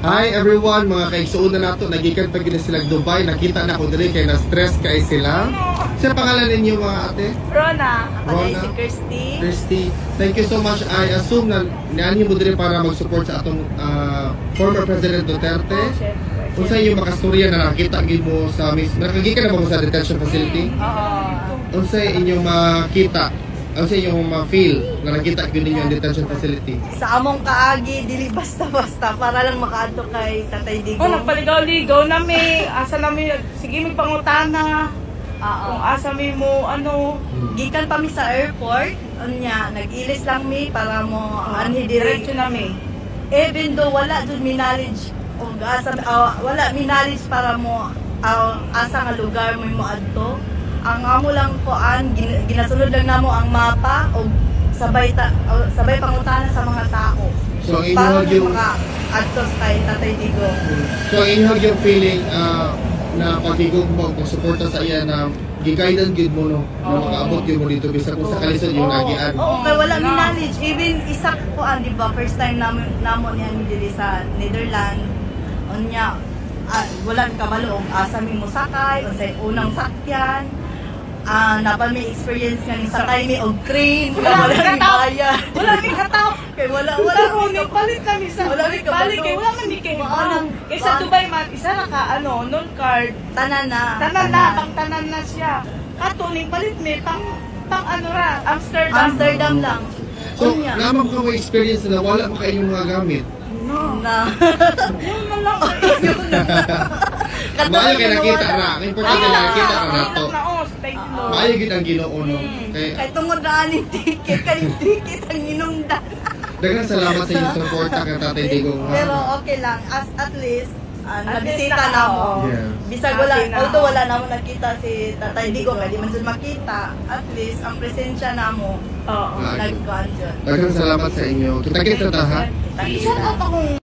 Hi everyone, mga kaigsuon na nato, nagikan pa gina sila Dubai, nakita na ko dali kay na-stress kay sila. Sa pangalan ninyo mga ate? Rona. Ako Rona. si Kirsty. Kirsty, thank you so much. I assume na niyan mo diri para mag-support sa atong former President Duterte. Kung sa inyo makastorya na nakita gid mo sa nakagikan na ba mo sa detention facility? Oo. Kung sa inyong makita, ano sa inyong ma-feel na nakita ko ninyo ang detention facility? Sa among kaagi, dili basta-basta para lang makaadto kay Tatay Digong. Oh, nagpaligaw-ligaw na mi. Asa na mi, sige mi pangutana. Kung asa mi mo, ano. Gikan pa mi sa airport, unya, nag-ilis lang mi para mo anhi Diretso diretso. na mi. Even though wala dun mi knowledge, o asa, wala mi knowledge para mo asa nga lugar mo adto. Ang amo lang koan, ginasunod lang namo ang mapa o sabay pangutana sa mga tao. So ang Para inyong yung maka-adtos kay Tatay Digong. so ang inyong yung feeling na pagigong mo pagsuporta sa iya na gi-guided gid mo no na makaabot gyud mo dito bisag kung sa kalisod yung nagian. Oo, kay wala mi knowledge. Even isa koan, di ba, first time namo niya diri sa Netherlands. Unya, wala mi kabalo og asa mi mo sakay, unsay unang sakyan. Napa may experience nga ni sakay mi og train, wala mi bayad. Wala mi katap. Kay wala Pero mi ni palit na mi sa Wala mi kabalo. balik kay wala man ni kay Maanang- kay sa Dubai man isa na ka ano, non card. tanan na. Tanan na, pang tanan na siya. Kato ning palit mi pang ano ra, Amsterdam lang. So Unya. naman ko may experience na wala pa kayong mga gamit. No. Na. Yun man lang. Maayo kay nakita ra, ang importante na nakita ra nato. Thank you. Maayo gid ang Ginoo no. Kay Kay tungod na aning ticket, kaning ticket ang inungdan. daghang salamat sa inyong suporta kay Tatay Digong. Pero okay lang, at least nabisita na mo. Yeah. Bisag wala, Okay na. although wala na mo nakita si Tatay Digong, kaya di man dyan makita, at least ang presensya na mo, Oo. Ah, nagkuhan dyan. Daghang salamat sa inyo. Kita-kita ta ha. Kita-kita. Shout out akong